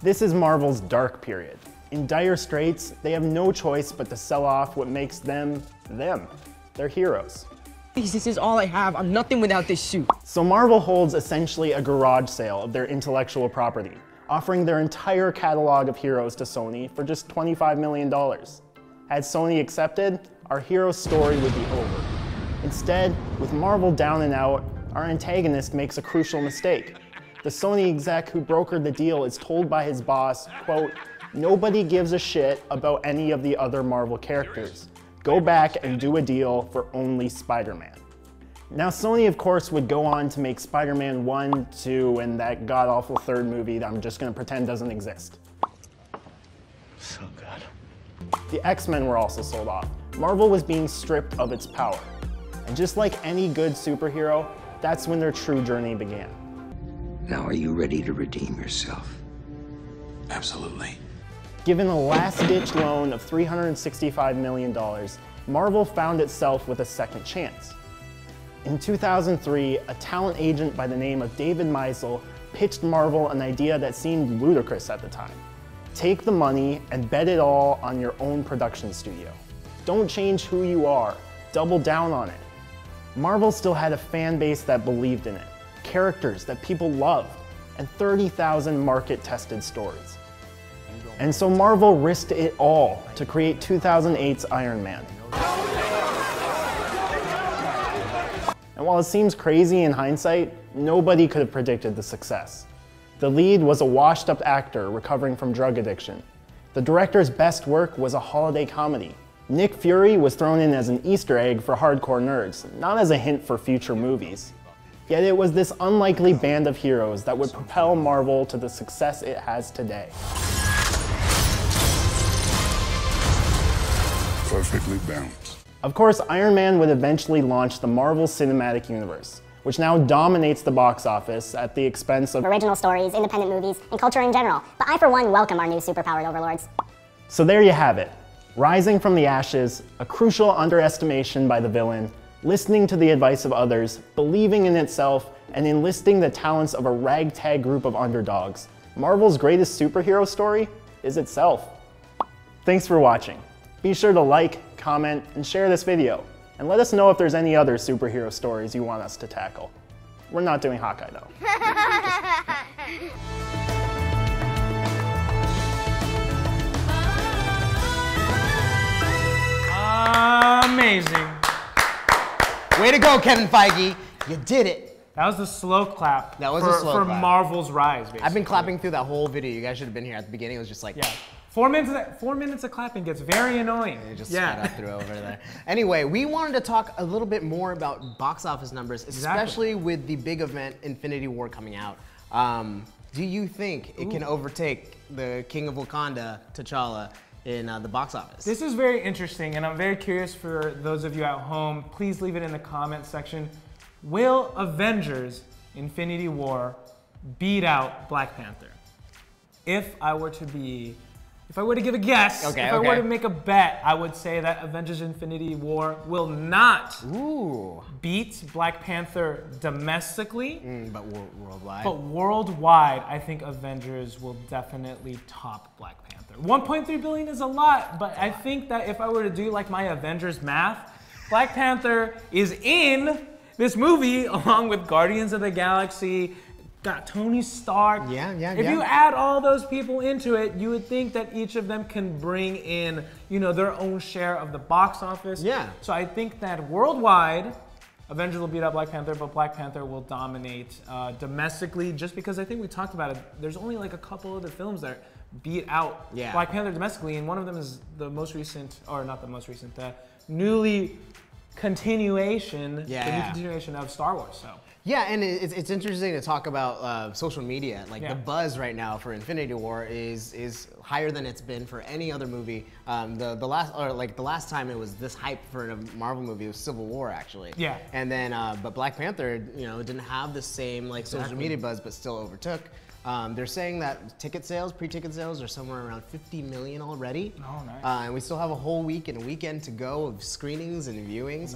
This is Marvel's dark period. In dire straits, they have no choice but to sell off what makes them, them. They're heroes. This is all I have. I'm nothing without this suit. So Marvel holds essentially a garage sale of their intellectual property, offering their entire catalog of heroes to Sony for just $25 million. Had Sony accepted, our hero's story would be over. Instead, with Marvel down and out, our antagonist makes a crucial mistake. The Sony exec who brokered the deal is told by his boss, quote, "Nobody gives a shit about any of the other Marvel characters. Go back and do a deal for only Spider-Man." Now Sony of course would go on to make Spider-Man 1, 2, and that god-awful third movie that I'm just gonna pretend doesn't exist. So good. The X-Men were also sold off. Marvel was being stripped of its power. And just like any good superhero, that's when their true journey began. Now are you ready to redeem yourself? Absolutely. Given a last-ditch loan of $365 million, Marvel found itself with a second chance. In 2003, a talent agent by the name of David Meisel pitched Marvel an idea that seemed ludicrous at the time. Take the money and bet it all on your own production studio. Don't change who you are, double down on it. Marvel still had a fan base that believed in it, characters that people loved, and 30,000 market-tested stories. And so Marvel risked it all to create 2008's Iron Man. And while it seems crazy in hindsight, nobody could have predicted the success. The lead was a washed-up actor recovering from drug addiction. The director's best work was a holiday comedy. Nick Fury was thrown in as an Easter egg for hardcore nerds, not as a hint for future movies. Yet it was this unlikely band of heroes that would propel Marvel to the success it has today. Perfectly balanced. Of course, Iron Man would eventually launch the Marvel Cinematic Universe, which now dominates the box office at the expense of original stories, independent movies, and culture in general. But I, for one, welcome our new superpowered overlords. So there you have it. Rising from the ashes, a crucial underestimation by the villain, listening to the advice of others, believing in itself, and enlisting the talents of a ragtag group of underdogs. Marvel's greatest superhero story is itself. Thanks for watching. Be sure to like, comment, and share this video. And let us know if there's any other superhero stories you want us to tackle. We're not doing Hawkeye though. Amazing. Way to go, Kevin Feige. You did it. That was the slow clap. That was a slow for clap. Marvel's rise, basically. I've been clapping through that whole video. You guys should have been here at the beginning. It was just like, yeah. 4 minutes of clapping gets very annoying. It just sped up through over there. Anyway, we wanted to talk a little bit more about box office numbers, especially with the big event Infinity War coming out. Do you think it can overtake the King of Wakanda, T'Challa, in the box office? This is very interesting, and I'm very curious for those of you at home. Please leave it in the comment section. Will Avengers Infinity War beat out Black Panther? If I were to give a guess, if I were to make a bet, I would say that Avengers Infinity War will not beat Black Panther domestically. But worldwide? But worldwide, I think Avengers will definitely top Black Panther. 1.3 billion is a lot, but I think that if I were to do like my Avengers math, Black Panther is in this movie along with Guardians of the Galaxy, got Tony Stark. If you add all those people into it, you would think that each of them can bring in, their own share of the box office. So I think that worldwide, Avengers will beat out Black Panther, but Black Panther will dominate domestically, just because I think we talked about it. There's only like a couple other films that beat out Black Panther domestically, and one of them is the most recent, or not the most recent, the new continuation of Star Wars. So. Yeah, and it's interesting to talk about social media. Like the buzz right now for Infinity War is higher than it's been for any other movie. The last time it was this hype for a Marvel movie was Civil War actually. Yeah. And then but Black Panther, didn't have the same like social media buzz, but still overtook. They're saying that pre-ticket sales are somewhere around 50 million already. Oh, nice. And we still have a whole week and a weekend to go of screenings and viewings.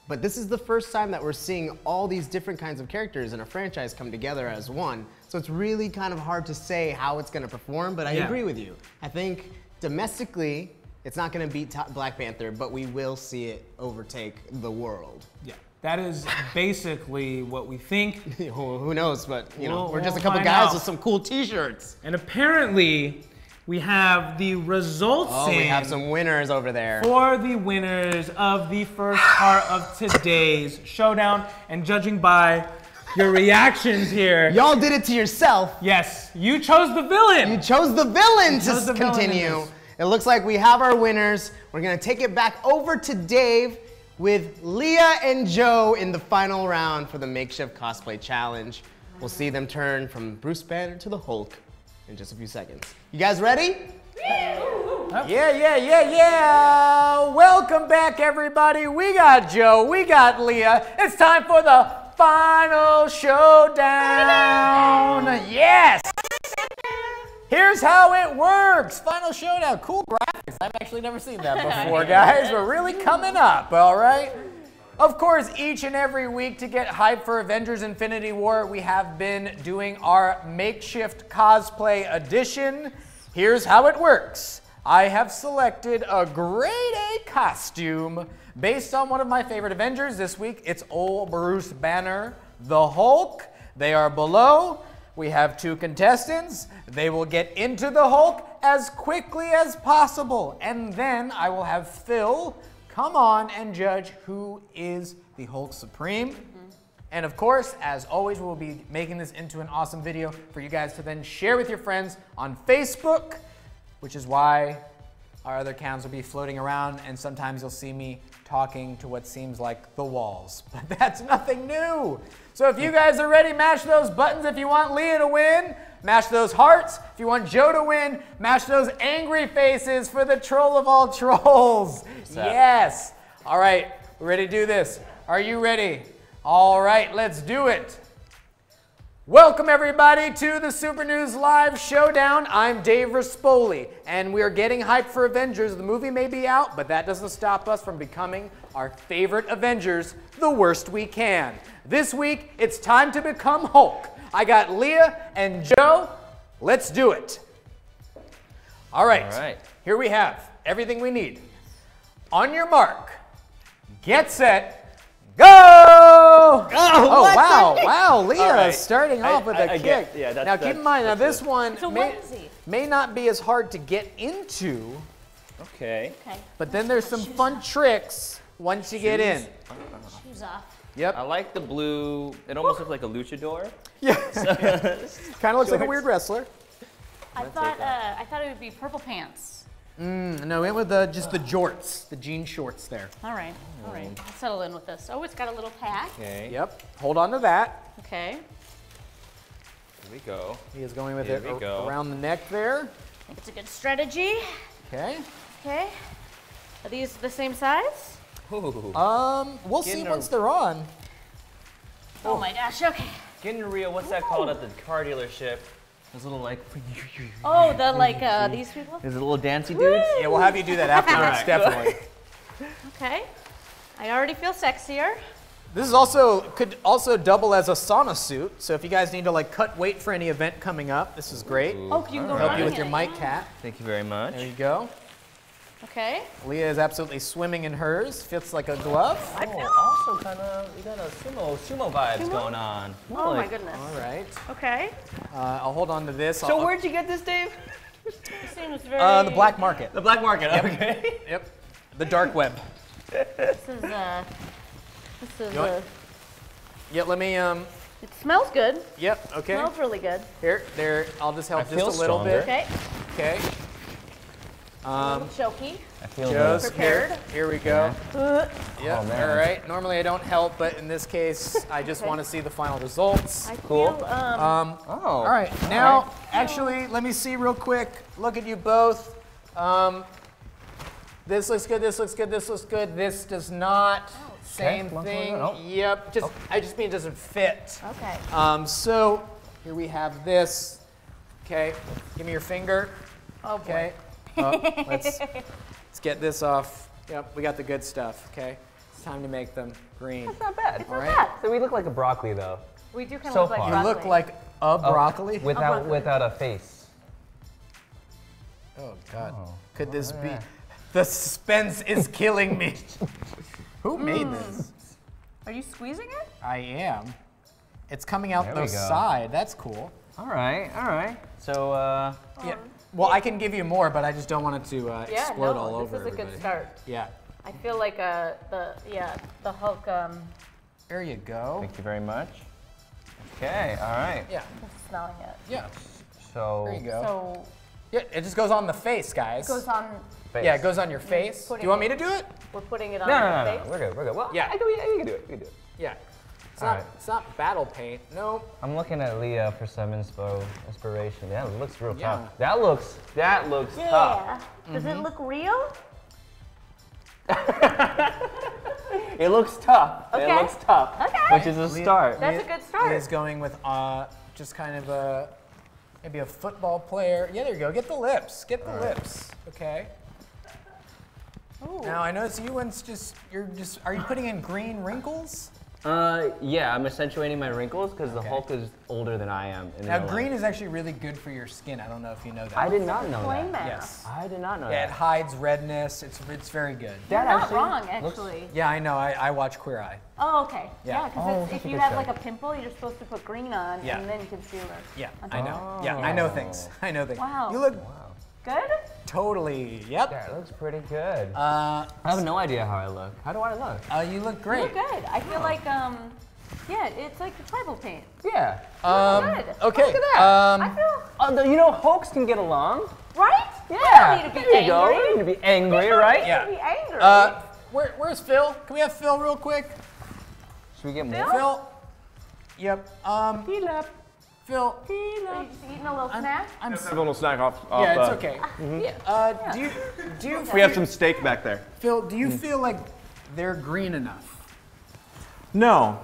But this is the first time that we're seeing all these different kinds of characters in a franchise come together as one. So it's really kind of hard to say how it's going to perform, but I agree with you. I think domestically, it's not going to beat Black Panther, but we will see it overtake the world. Yeah. That is basically what we think. Who knows, but we're just a couple guys with some cool t-shirts. And apparently, we have the results in. We have some winners over there. For the winners of the first part of today's Showdown. And judging by your reactions here. Y'all did it to yourself. Yes, you chose the villain. You chose the villain to continue. It looks like we have our winners. We're gonna take it back over to Dave with Leah and Joe in the final round for the makeshift cosplay challenge. We'll see them turn from Bruce Banner to the Hulk in just a few seconds. You guys ready? Yeah. Welcome back, everybody. We got Joe, we got Leah. It's time for the final showdown. Yes! Here's how it works. Final showdown. Cool graphics. I've actually never seen that before, guys. We're really coming up, all right? Of course, each and every week to get hyped for Avengers Infinity War, we have been doing our makeshift cosplay edition. Here's how it works. I have selected a grade A costume based on one of my favorite Avengers. This week, it's old Bruce Banner, the Hulk. They are below. We have two contestants. They will get into the Hulk as quickly as possible. And then I will have Phil come on and judge who is the Hulk Supreme. And of course, as always, we'll be making this into an awesome video for you guys to then share with your friends on Facebook, which is why our other accounts will be floating around, and sometimes you'll see me talking to what seems like the walls. But that's nothing new. So if you guys are ready, mash those buttons if you want Leah to win. Mash those hearts. If you want Joe to win, mash those angry faces for the troll of all trolls. Yes. All right, we're ready to do this. Are you ready? All right, let's do it. Welcome everybody to the Super News Live Showdown. I'm Dave Rispoli, and we're getting hyped for Avengers. The movie may be out, but that doesn't stop us from becoming our favorite Avengers the worst we can. This week, it's time to become Hulk. I got Leah and Joe. Let's do it. All right. Here we have everything we need. On your mark, get set, go! Wow, Leah is starting off with a kick. Now keep in mind, this one may not be as hard to get into. Okay. But then there's some fun tricks once you get in. Shoes off. Yep. I like the blue. It almost looks like a luchador. Yeah. Kind of looks like a weird wrestler. I thought it would be purple pants. No, it went with just the jorts, the jean shorts there. All right. Let's settle in with this. Oh, it's got a little pack. Okay. Yep. Hold on to that. Okay. Here we go. He is going with it around the neck there. I think it's a good strategy. Okay. Are these the same size? Ooh. We'll see once they're on. Oh my gosh, okay. Getting real, what's that called at the car dealership? Those little like... Oh, these people? Is it little dancey dudes? Yeah, we'll have you do that afterwards, definitely. Okay. I already feel sexier. This is could also double as a sauna suit. So if you guys need to like cut weight for any event coming up, this is great. Oh, you can go help you with your mic cap. Thank you very much. There you go. Okay. Leah is absolutely swimming in hers. Fits like a glove. Also kind of, you got a sumo vibes going on. Oh my goodness. All right. Okay. I'll hold on to this. So where'd you get this, Dave? This thing was very... The black market. The black market, okay. Yep. The dark web. This is This is Yeah, let me, It smells good. Yep, okay. Smells really good. Here, there, I'll just help I feel just a little stronger. bit. Okay. Okay. A little choky. I feel Joe's prepared. Here we go. Uh, Yep, Oh, man. all right. Normally I don't help, but in this case, I just want to see the final results. I Cool. feel, Oh. All Oh. right, now, actually, let me see real quick. Look at you both. This looks good, this looks good, this looks good. This does not. Same Okay, thing. oh. Yep, I just mean it doesn't fit. okay. So here we have this. Okay, give me your finger. Oh, boy. Okay. Let's get this off. Yep, we got the good stuff. Okay, it's time to make them green. It's not bad. All right. So we look like a broccoli though. We do kind of So look like far. You broccoli. look like a broccoli. Without a face. Oh God, could this be? The suspense is killing me. Who made this? Are you squeezing it? I am. It's coming out There the we go. side. That's cool. All right, all right. So Yeah. Well, I can give you more, but I just don't want it to explode all over this is a everybody. good start. Yeah. I feel like the Hulk. There you go. thank you very much. Okay, all right. Yeah. Smelling it. Yeah. So There you go. So Yeah, it just goes on the face, guys. it goes on. face. Yeah, it goes on your face. Do putting you want me it- to do it? We're putting it on No, your no, no, face. no. We're good. We're good. Well, Yeah. you can do it. You can do it. Yeah. It's All not. right. It's not battle paint. Nope. I'm looking at Leah for some inspiration. Yeah, it looks real Yeah. tough. That looks tough. Yeah. Does Mm-hmm. it look real? It looks tough. Okay. It looks tough. Okay. Which is a start. That's a good start. He's going with just kind of a maybe a football player. Yeah, there you go. Get the lips. Get the lips. Okay. Ooh. Now I notice you ones are you putting in green wrinkles? Yeah, I'm accentuating my wrinkles because the Okay. Hulk is older than I am. In Now real green life. is actually really good for your skin. I don't know if you know that. I did not know Flame that. mask. Yes. I did not know Yeah, it that. hides redness. It's very good. You're That not actually wrong, looks- actually. Yeah, I know. I watch Queer Eye. Oh, okay. Yeah. Yeah, because Oh, if that's a you good have show. like a pimple, you're supposed to put green on Yeah. and then concealer. Yeah, on I top. know. Yeah, I know things. I know things. Wow. You look Good? totally. Yep. Yeah, it looks pretty good. Uh, I have no idea how I look. How do I look? you look You great. look good. I feel like, yeah, it's like the tribal paint. Yeah. Good. Okay. Look at that. I feel, You know, Hulks can get along. right? Yeah. I don't need to be There you go. angry. You don't need to be angry, right? Yeah. Be angry. Where's Phil? Can we have Phil real quick? Should we get more? Phil. Yep. Phil. Are you just eating a little snack? I'm. A little snack off. Yeah, it's okay. Yeah. Do you? We have some steak back there. Phil, do you feel like they're green enough? No.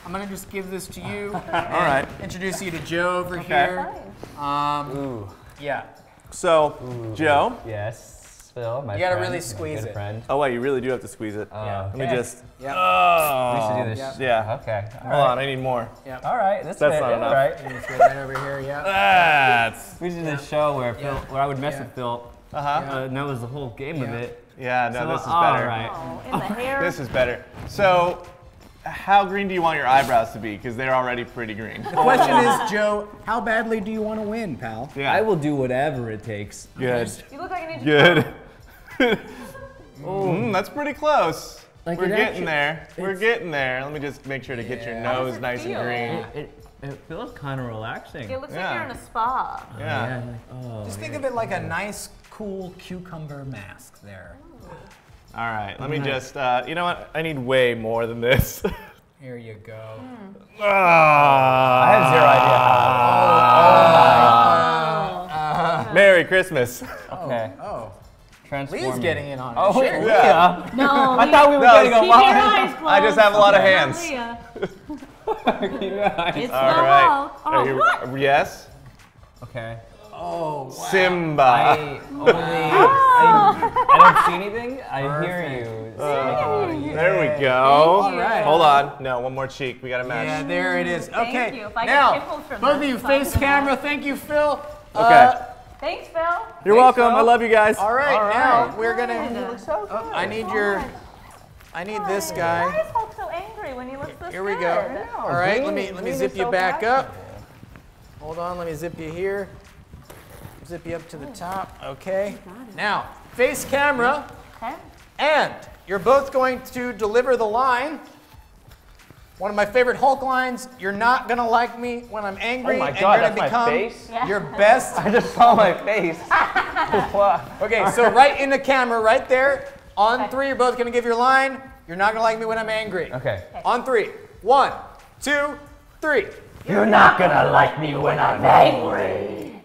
I'm gonna just give this to you. All right. Introduce you to Joe over here. Ooh. Yeah. So, Joe. Yes. Phil, my You gotta friend, really my squeeze good it. Friend. Oh wait, you really do have to squeeze it. Yeah. Let me Okay. just. Yep. We should do this. Yeah. Okay. Hold on, I need more. Yep. All right. That's That's it. not Yeah, enough. All right. You just go right over here. Yeah. That's. We did this show where where I would mess Yeah. with Phil. Uh-huh. And that was the whole game of Yeah. it. Yeah, no, So, this is all better. right. Oh, in the hair. This is better. So, how green do you want your eyebrows to be? Because they're already pretty green. The question is, Joe, how badly do you want to win, pal? Yeah. I will do whatever it takes. Good. You look like an Ninja Good. That's pretty close. Like We're it getting actually- there. We're getting there. Let me just make sure to get your Yeah. nose does it nice and feel? green. It feels kind of relaxing. It looks like Yeah. you're in a spa. Yeah. Just think of it like a nice, cool cucumber mask there. All right. Let me just. You know what? I need way more than this. Here you go. I have zero idea. Merry Christmas. Okay. Oh, Transform. Leah's getting in on it. Oh, Sure. wait, Yeah. Leah. No, I thought we were No, getting a keep your lot. eyes closed. I just have a lot of hands. Leah. Keep your eyes. It's All the right. wall. Oh, Are you- what? Yes. Okay. Oh, wow. Simba. I only. I don't see anything. I hear you. There we go. Thank you. All right. Hold on. No, one more cheek. We got to match. Yeah, there it is. Thank Okay. you. If I get Now, pimples from both of this, you, it's not face gonna camera. help. Thank you, Phil. Okay. Thanks, Phil. You're Thanks, welcome. Phil. I love you guys. All right, All right. now we're gonna. Good. Oh, I need your. I need this Why guy. is Hulk so angry when he looks this Here we good? go. All right, let me green zip is you so back up. fashionable. Hold on, let me zip you here. Zip you up to the top. Okay. Now, face camera, Okay. and you're both going to deliver the line. One of my favorite Hulk lines, you're not gonna like me when I'm angry. Oh my and God, you're that's gonna my become face? your best. I just saw my face. Okay, so right in the camera, right there. On 3, you're both gonna give your line. You're not gonna like me when I'm angry. Okay. On 3. 1, 2, 3. You're not gonna like me when I'm angry.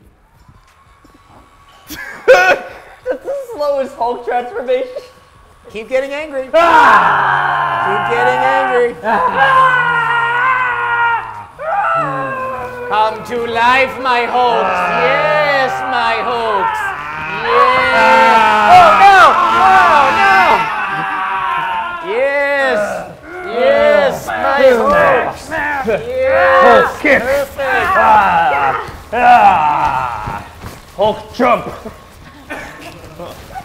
That's the slowest Hulk transformation. Keep getting angry. Ah! Keep getting angry. Come to life, my hopes. Yes, my hopes. Yes. Oh no! Oh no! Yes. Yes, my hopes. Yes. Hulk kick. Perfect. Hulk jump.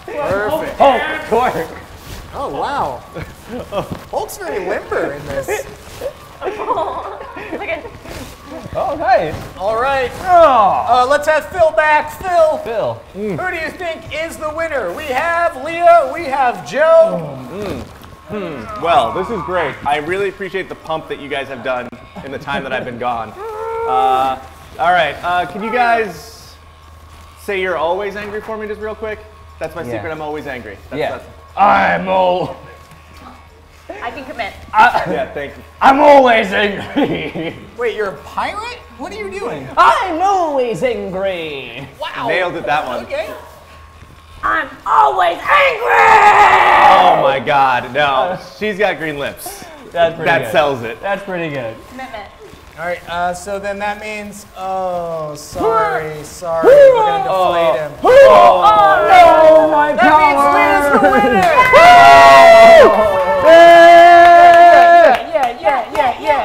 Perfect. Hulk twerk. Oh wow. Hulk's very limber in this. Oh, nice. All right. Oh. Let's have Phil back. Phil. Phil. Who do you think is the winner? We have Leah. We have Joe. Well, this is great. I really appreciate the pump that you guys have done in the time that I've been gone. All right, can you guys say you're always angry for me just real quick? That's my secret, I'm always angry. That's I'm all. I can commit. yeah, thank you. I'm always angry. Wait, you're a pirate? What are you doing? I'm always angry. Wow. Nailed it, that one. Okay. I'm always angry! Oh my God, no. She's got green lips. That's pretty That good. sells it. That's pretty good. Commitment. All right, so then that means, sorry, we're gonna deflate him. Oh, my That means Leah's the winner!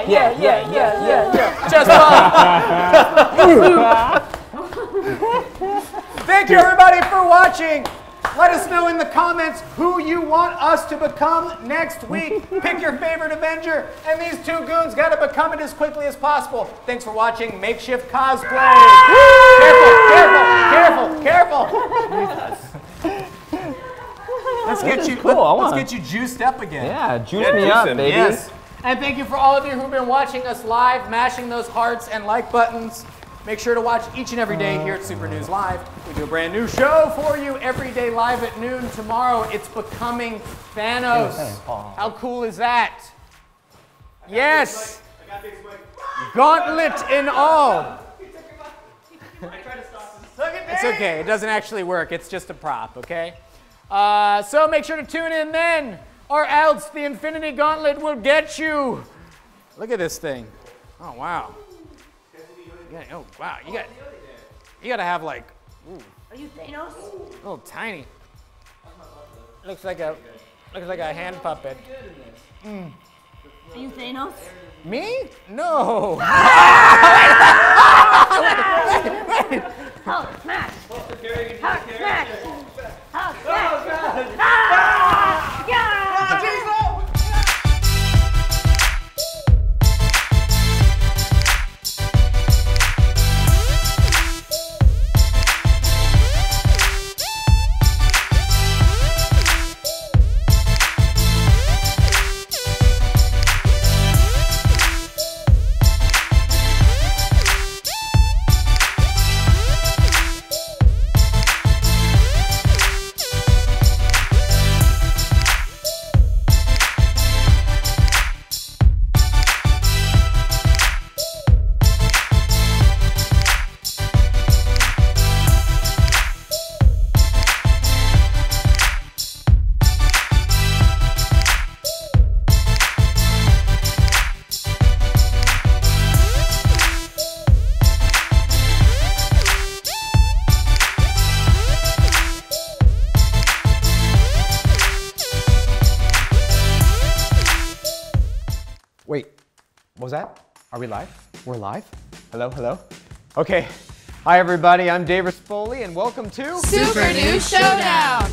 Yeah. Just Thank you everybody for watching. Let us know in the comments who you want us to become next week. Pick your favorite Avenger, and these 2 goons got to become it as quickly as possible. Thanks for watching Makeshift Cosplay. Careful. Let's get you juiced up again. Yeah, juice me up, baby. Yes. And thank you for all of you who've been watching us live, mashing those hearts and like buttons. Make sure to watch each and every day here at Super News Live. We do a brand new show for you every day live at noon. Tomorrow, it's Becoming Thanos. How cool is that? Yes. Gauntlet and all. It's okay. It doesn't actually work. It's just a prop, okay? So make sure to tune in then, or else the Infinity Gauntlet will get you. Look at this thing. Oh, wow. Yeah, oh wow, you gotta have like, ooh. Are you Thanos? A little tiny. Looks like a hand puppet. Are you Thanos? Me? No. Hulk smash! Hulk smash! Hulk smash! Wait, what was that? Are we live? We're live? Hello? Okay. Hi everybody, I'm Dave Rispoli and welcome to Super News Showdown!